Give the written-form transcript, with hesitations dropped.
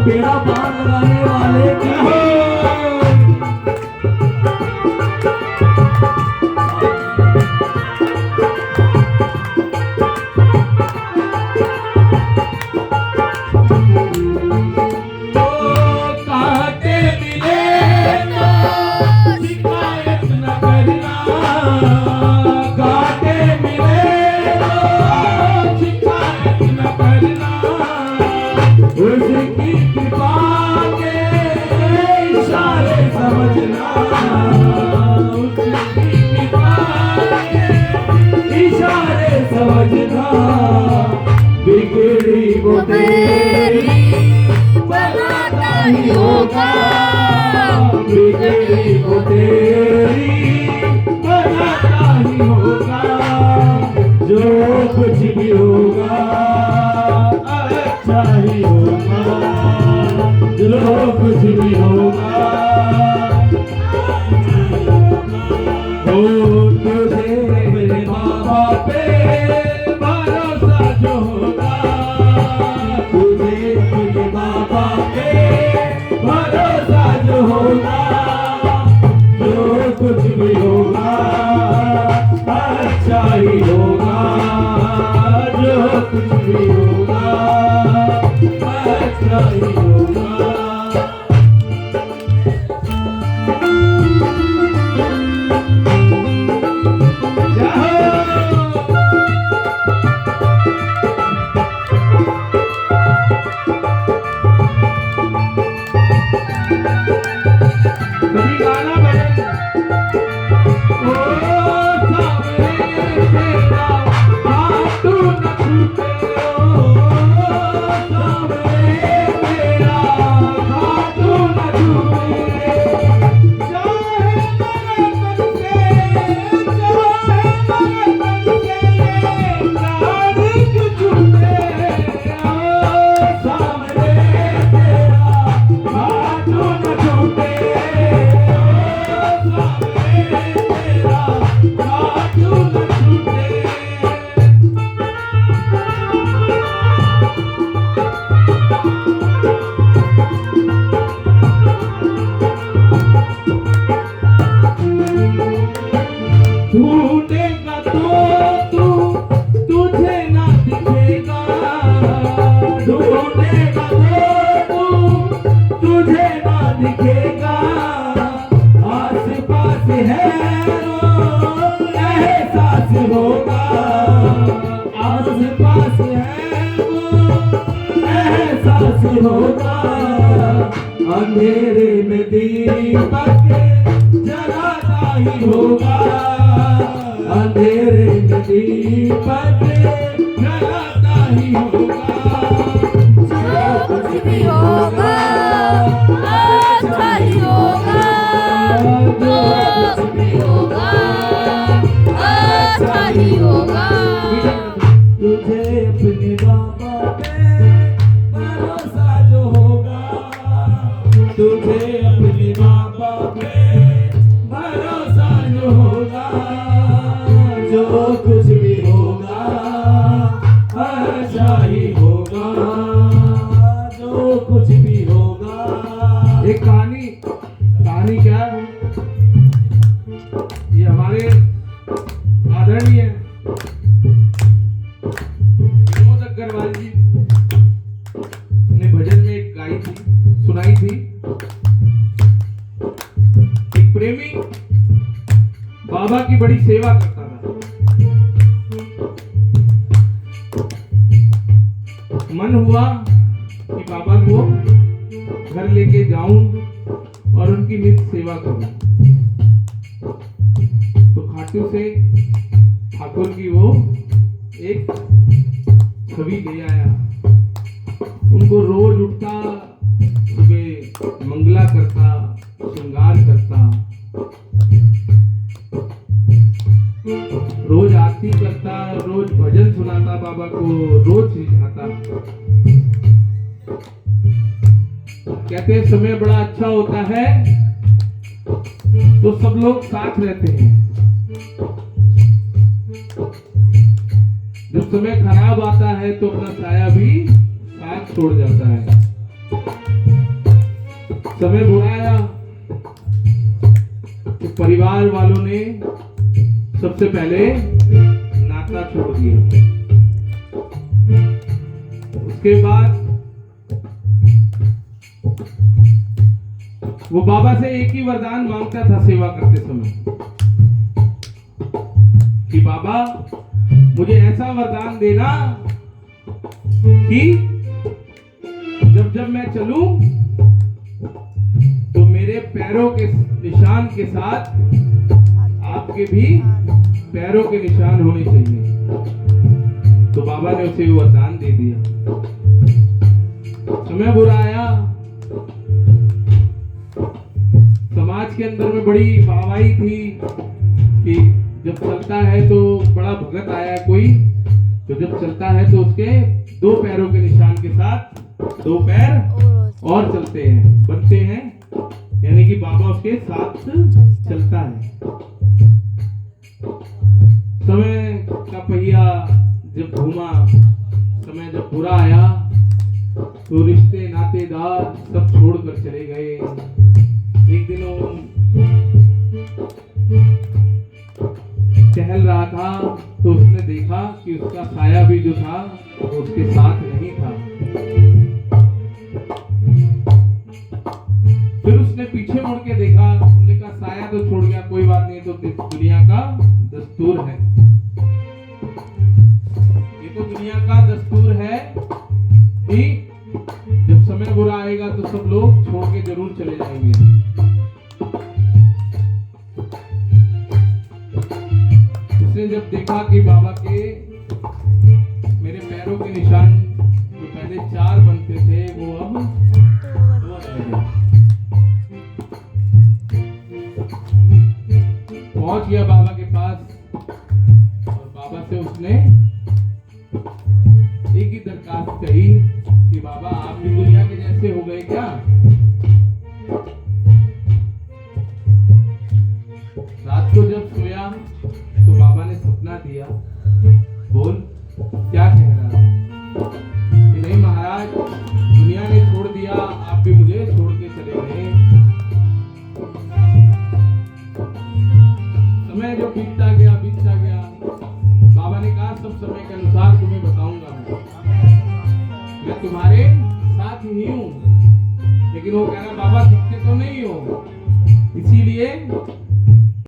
बेड़ा पार लगाने वाले की बिगड़ी वो तेरी बनाता ही होगा, बिगड़ी वो तेरी बनाता ही होगा, जो कुछ भी होगा अच्छा ही होगा, जो कुछ भी होगा हो तुझे मेरे बाबा पे भरोसा जो होगा, तुझे मेरे बाबा पे भरोसा जो होगा, जो कुछ भी होगा अच्छा ही होगा, जो कुछ भी होगा अच्छा ही होगा। ढूंढेगा तो तू तुझे ना दिखेगा, ढूंढेगा तो तू तुझे ना दिखेगा, आस पास है वो एहसास होगा, आस पास है वो एहसास होगा, अंधेरे में दीपक जलाता ही होगा, अंधेरे में दीपक जलाता ही होगा, जो कुछ भी होगा अच्छा ही होगा, जो कुछ भी होगा अच्छा ही होगा। तुझे अपने बाबा पे भरोसा जो होगा, तुझे अपने बाबा पे भरोसा जो होगा, जो कुछ भी होगा अच्छा ही होगा, जो कुछ भी होगा। एक कहानी क्या है, ये हमारे आदरणीय विनोद अग्रवाल जी ने भजन में एक गाई थी, सुनाई थी। एक प्रेमी बाबा की बड़ी सेवा करता था, मन हुआ कि बाबा को घर लेके जाऊं और उनकी नित्य सेवा करूं, तो खाटू से ठाकुर की वो एक छवि ले आया, उनको रोज उठता, सुबह मंगला करता, श्रृंगार करता, रोज आरती करता, रोज भजन सुनाता बाबा को, रोज सिखाता। कहते हैं समय बड़ा अच्छा होता है तो सब लोग साथ रहते हैं, जब समय खराब आता है तो अपना साया भी साथ छोड़ जाता है। समय बुरा आया तो परिवार वालों ने सबसे पहले नाता छोड़ दिया। उसके बाद वो बाबा से एक ही वरदान मांगता था सेवा करते समय कि बाबा मुझे ऐसा वरदान देना कि जब जब मैं चलूं तो मेरे पैरों के निशान के साथ आपके भी पैरों के निशान होने चाहिए। तो बाबा ने उसे वरदान दे दिया। समय बुरा आया, समाज के अंदर में बड़ी वाहवाही थी कि जब चलता है तो बड़ा भगत आया कोई, तो जब चलता है तो उसके 2 पैरों के निशान के साथ 2 पैर और चलते हैं, बनते हैं, यानी कि बाबा उसके साथ चलता है। समय का पहिया जब घूमा, समय जब बुरा आया तो रिश्ते नातेदार सब छोड़कर चले गए। एक दिन वो टहल रहा था तो उसने देखा कि उसका साया भी जो था वो उसके साथ नहीं था। फिर उसने पीछे मुड़ के देखा, उसने कहा साया तो छोड़ गया, कोई बात नहीं, तो दुनिया का दस्तूर है, ये तो दुनिया का दस्तूर है कि जब समय बुरा आएगा तो सब लोग छोड़ के जरूर चले जाएंगे। उसने जब देखा कि बाबा के मेरे पैरों के निशान जो पहले 4 बनते थे वो अब 2 रह गए। पहुंच गया बाबा के पास और बाबा से उसने एक ही दरखास्त कही कि बाबा आप भी दुनिया के जैसे हो गए क्या? रात को जब सोया तो बाबा ने सपना दिया, बोल क्या कह रहा था कि नहीं महाराज, दुनिया ने छोड़ दिया, आप भी मुझे छोड़ के चले गए। समय जो बीतता गया, बाबा ने कहा सब समय के अनुसार तुम्हें बताऊंगा, मैं तुम्हारे साथ ही हूँ। लेकिन वो कह रहा बाबा दिखते तो नहीं हो, इसीलिए